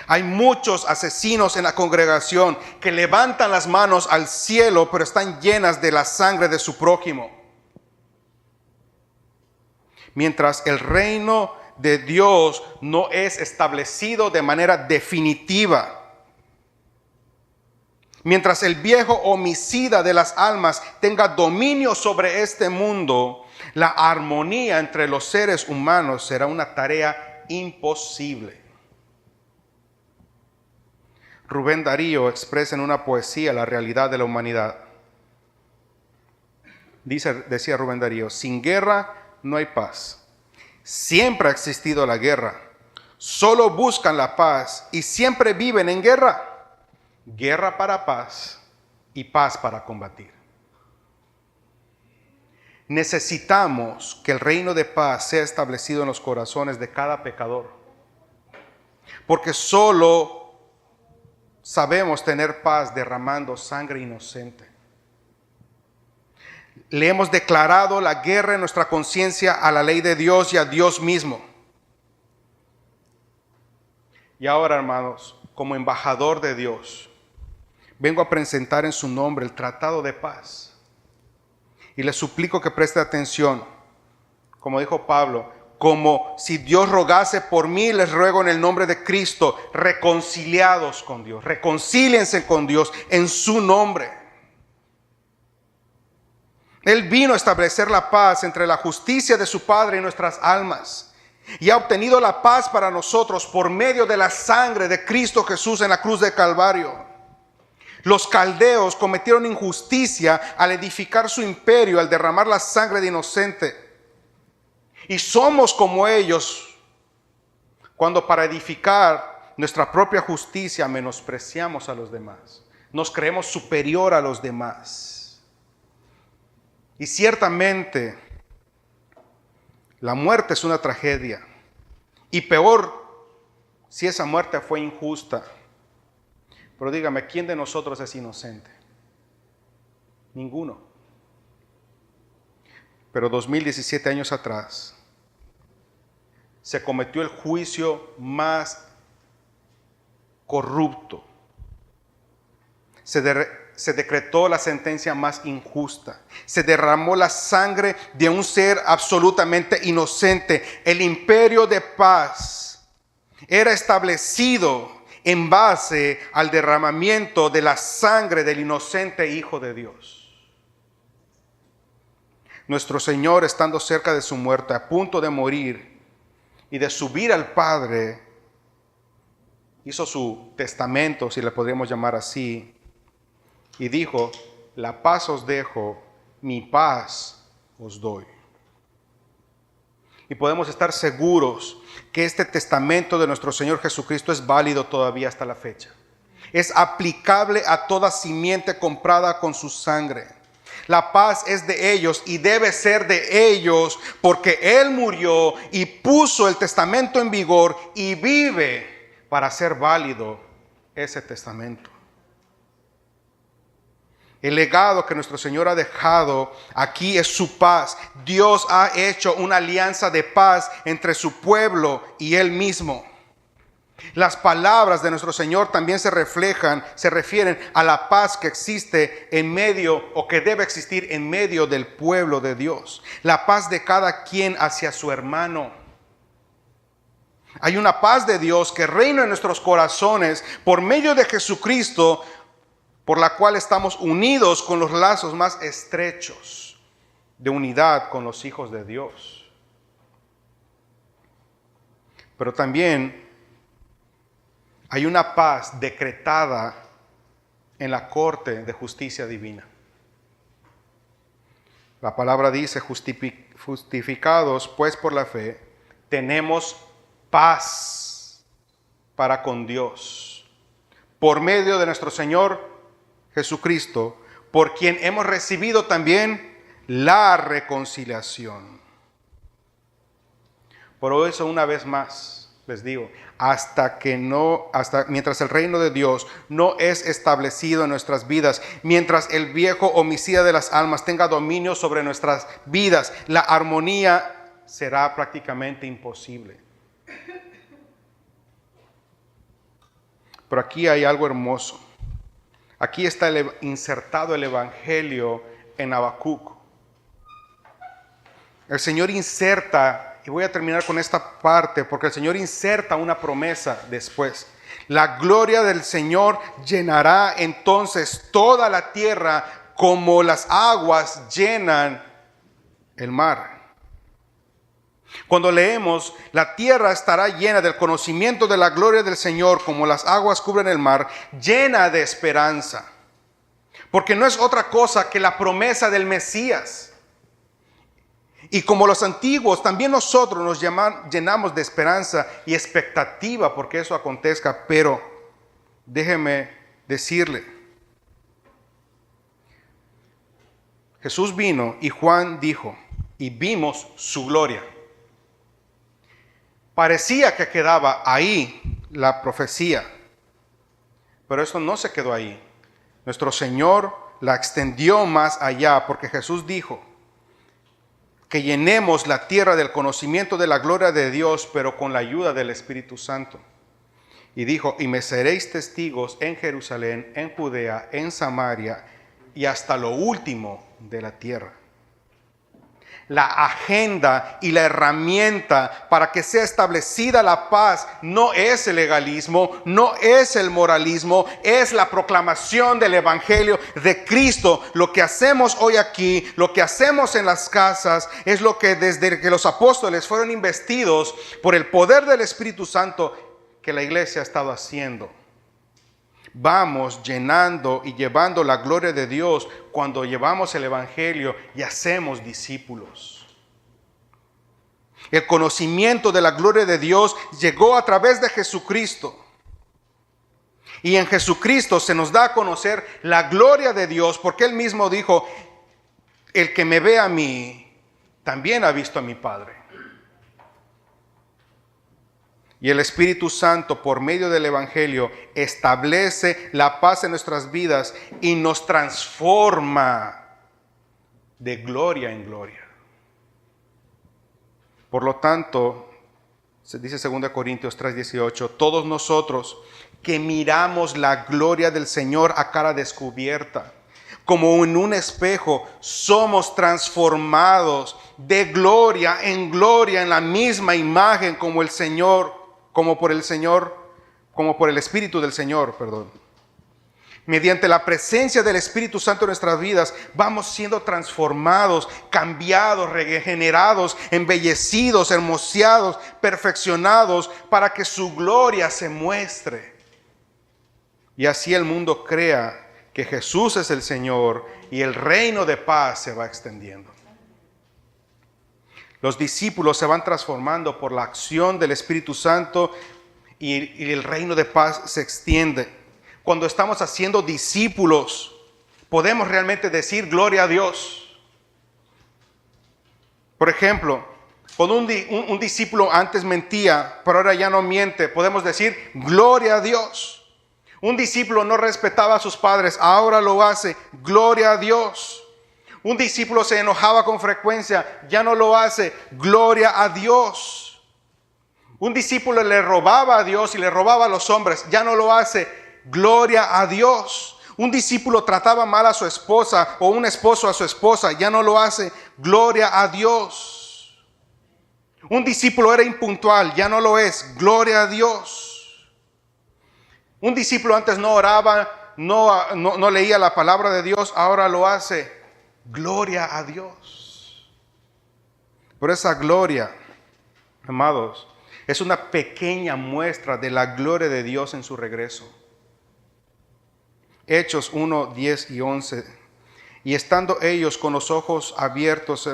Hay muchos asesinos en la congregación que levantan las manos al cielo, pero están llenas de la sangre de su prójimo. Mientras el reino de Dios no es establecido de manera definitiva, mientras el viejo homicida de las almas tenga dominio sobre este mundo, la armonía entre los seres humanos será una tarea imposible. Rubén Darío expresa en una poesía la realidad de la humanidad. Decía Rubén Darío: sin guerra no hay paz. Siempre ha existido la guerra. Solo buscan la paz y siempre viven en guerra. Guerra para paz y paz para combatir. Necesitamos que el reino de paz sea establecido en los corazones de cada pecador. Porque solo sabemos tener paz derramando sangre inocente. Le hemos declarado la guerra en nuestra conciencia a la ley de Dios y a Dios mismo. Y ahora, hermanos, como embajador de Dios, vengo a presentar en su nombre el tratado de paz. Y les suplico que preste atención. Como dijo Pablo, como si Dios rogase por mí, les ruego en el nombre de Cristo, reconciliados con Dios. Reconcíliense con Dios en su nombre. Él vino a establecer la paz entre la justicia de su Padre y nuestras almas. Y ha obtenido la paz para nosotros por medio de la sangre de Cristo Jesús en la cruz de Calvario. Los caldeos cometieron injusticia al edificar su imperio, al derramar la sangre de inocente. Y somos como ellos cuando para edificar nuestra propia justicia menospreciamos a los demás. Nos creemos superior a los demás. Y ciertamente la muerte es una tragedia. Y peor si esa muerte fue injusta. Pero dígame, ¿quién de nosotros es inocente? Ninguno. Pero 2017 años atrás se cometió el juicio más corrupto. Se decretó la sentencia más injusta. Se derramó la sangre de un ser absolutamente inocente. El imperio de paz era establecido en base al derramamiento de la sangre del inocente Hijo de Dios. Nuestro Señor, estando cerca de su muerte, a punto de morir y de subir al Padre, hizo su testamento, si le podríamos llamar así, y dijo: la paz os dejo, mi paz os doy. Y podemos estar seguros que este testamento de nuestro Señor Jesucristo es válido todavía hasta la fecha. Es aplicable a toda simiente comprada con su sangre. La paz es de ellos y debe ser de ellos porque Él murió y puso el testamento en vigor y vive para hacer válido ese testamento. El legado que nuestro Señor ha dejado aquí es su paz. Dios ha hecho una alianza de paz entre su pueblo y Él mismo. Las palabras de nuestro Señor también se refieren a la paz que existe en medio, o que debe existir en medio del pueblo de Dios. La paz de cada quien hacia su hermano. Hay una paz de Dios que reina en nuestros corazones por medio de Jesucristo, por la cual estamos unidos con los lazos más estrechos de unidad con los hijos de Dios. Pero también hay una paz decretada en la corte de justicia divina. La palabra dice: justificados pues por la fe, tenemos paz para con Dios, por medio de nuestro Señor Jesucristo, por quien hemos recibido también la reconciliación. Por eso, una vez más les digo, mientras el reino de Dios no es establecido en nuestras vidas, mientras el viejo homicida de las almas tenga dominio sobre nuestras vidas, la armonía será prácticamente imposible. Pero aquí hay algo hermoso. Aquí está insertado el Evangelio en Habacuc. El Señor inserta, y voy a terminar con esta parte, porque el Señor inserta una promesa después. La gloria del Señor llenará entonces toda la tierra como las aguas llenan el mar. Cuando leemos, la tierra estará llena del conocimiento de la gloria del Señor, como las aguas cubren el mar, llena de esperanza. Porque no es otra cosa que la promesa del Mesías. Y como los antiguos, también nosotros nos llenamos de esperanza y expectativa porque eso acontezca. Pero déjeme decirle, Jesús vino y Juan dijo, y vimos su gloria. Parecía que quedaba ahí la profecía, pero eso no se quedó ahí. Nuestro Señor la extendió más allá, porque Jesús dijo que llenemos la tierra del conocimiento de la gloria de Dios, pero con la ayuda del Espíritu Santo. Y dijo, y me seréis testigos en Jerusalén, en Judea, en Samaria y hasta lo último de la tierra. La agenda y la herramienta para que sea establecida la paz no es el legalismo, no es el moralismo, es la proclamación del Evangelio de Cristo. Lo que hacemos hoy aquí, lo que hacemos en las casas, es lo que desde que los apóstoles fueron investidos por el poder del Espíritu Santo, que la iglesia ha estado haciendo. Vamos llenando y llevando la gloria de Dios cuando llevamos el Evangelio y hacemos discípulos. El conocimiento de la gloria de Dios llegó a través de Jesucristo. Y en Jesucristo se nos da a conocer la gloria de Dios, porque Él mismo dijo, el que me ve a mí, también ha visto a mi Padre. Y el Espíritu Santo, por medio del Evangelio, establece la paz en nuestras vidas y nos transforma de gloria en gloria. Por lo tanto, se dice 2 Corintios 3:18, todos nosotros que miramos la gloria del Señor a cara descubierta, como en un espejo, somos transformados de gloria en la misma imagen como el Señor, como por el Espíritu del Señor, Mediante la presencia del Espíritu Santo en nuestras vidas, vamos siendo transformados, cambiados, regenerados, embellecidos, hermoseados, perfeccionados, para que su gloria se muestre. Y así el mundo crea que Jesús es el Señor y el reino de paz se va extendiendo. Los discípulos se van transformando por la acción del Espíritu Santo y el reino de paz se extiende. Cuando estamos haciendo discípulos, podemos realmente decir gloria a Dios. Por ejemplo, cuando un discípulo antes mentía, pero ahora ya no miente, podemos decir gloria a Dios. Un discípulo no respetaba a sus padres, ahora lo hace, gloria a Dios. Un discípulo se enojaba con frecuencia, ya no lo hace, gloria a Dios. Un discípulo le robaba a Dios y le robaba a los hombres, ya no lo hace, gloria a Dios. Un discípulo trataba mal a su esposa o un esposo a su esposa, ya no lo hace, gloria a Dios. Un discípulo era impuntual, ya no lo es, gloria a Dios. Un discípulo antes no oraba, no leía la palabra de Dios, ahora lo hace, gloria a Dios. Por esa gloria, amados, es una pequeña muestra de la gloria de Dios en su regreso. Hechos 1, 10 y 11. Y estando ellos con los ojos abiertos,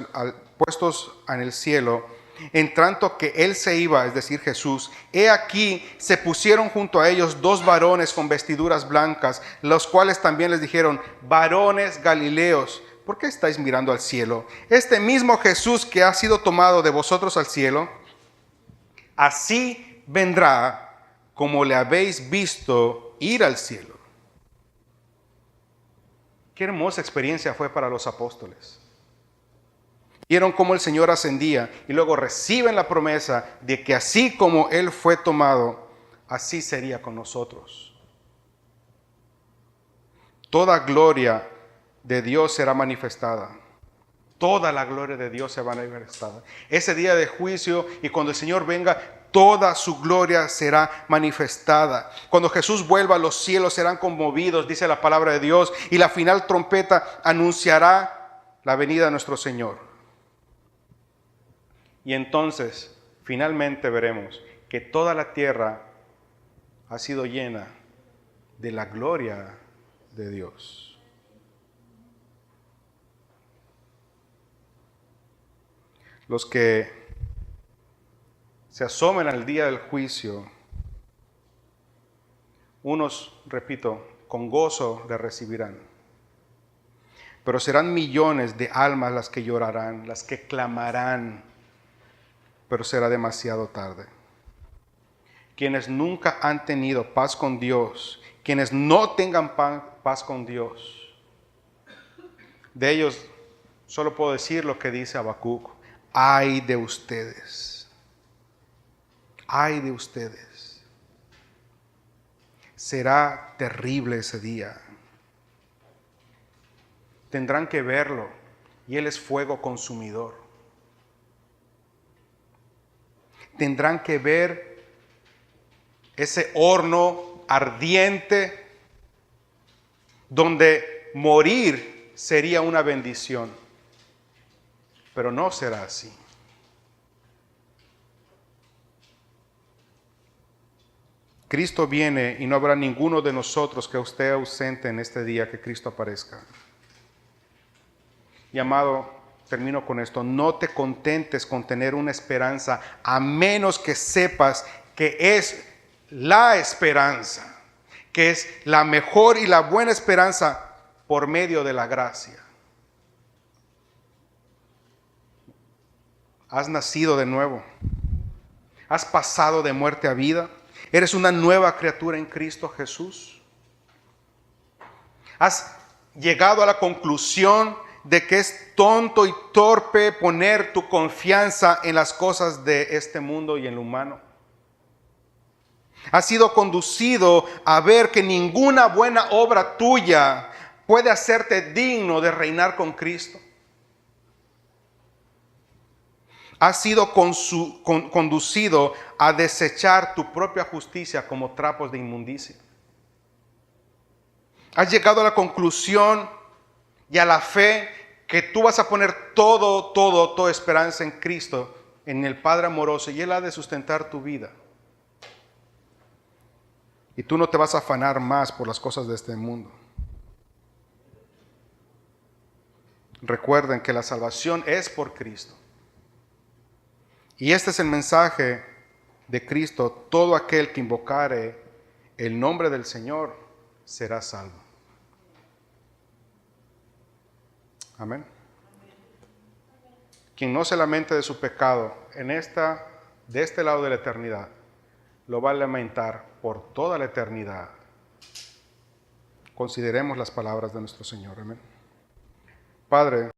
puestos en el cielo, en tanto que Él se iba, es decir, Jesús, he aquí se pusieron junto a ellos 2 varones con vestiduras blancas, los cuales también les dijeron, varones Galileos, ¿por qué estáis mirando al cielo? Este mismo Jesús que ha sido tomado de vosotros al cielo, así vendrá como le habéis visto ir al cielo. Qué hermosa experiencia fue para los apóstoles. Vieron cómo el Señor ascendía y luego reciben la promesa de que así como Él fue tomado, así sería con nosotros. Toda gloria de Dios será manifestada. Toda la gloria de Dios será manifestada. Ese día de juicio y cuando el Señor venga, toda su gloria será manifestada. Cuando Jesús vuelva, los cielos serán conmovidos, dice la palabra de Dios, y la final trompeta anunciará la venida de nuestro Señor. Y entonces, finalmente veremos que toda la tierra ha sido llena de la gloria de Dios. Los que se asomen al día del juicio, unos, repito, con gozo le recibirán, pero serán millones de almas las que llorarán, las que clamarán, pero será demasiado tarde. Quienes nunca han tenido paz con Dios, quienes no tengan paz con Dios, de ellos solo puedo decir lo que dice Habacuc: ay de ustedes, ay de ustedes. Será terrible ese día. Tendrán que verlo, y Él es fuego consumidor. Tendrán que ver ese horno ardiente donde morir sería una bendición, pero no será así. Cristo viene y no habrá ninguno de nosotros que esté ausente en este día que Cristo aparezca. Y amado, termino con esto: no te contentes con tener una esperanza a menos que sepas que es la esperanza, que es la mejor y la buena esperanza por medio de la gracia. Has nacido de nuevo, has pasado de muerte a vida, eres una nueva criatura en Cristo Jesús. Has llegado a la conclusión de que es tonto y torpe poner tu confianza en las cosas de este mundo y en lo humano. Has sido conducido a ver que ninguna buena obra tuya puede hacerte digno de reinar con Cristo. Has sido conducido a desechar tu propia justicia como trapos de inmundicia. Has llegado a la conclusión y a la fe que tú vas a poner toda esperanza en Cristo, en el Padre amoroso, y Él ha de sustentar tu vida. Y tú no te vas a afanar más por las cosas de este mundo. Recuerden que la salvación es por Cristo. Y este es el mensaje de Cristo: todo aquel que invocare el nombre del Señor será salvo. Amén. Quien no se lamente de su pecado de este lado de la eternidad, lo va a lamentar por toda la eternidad. Consideremos las palabras de nuestro Señor. Amén. Padre,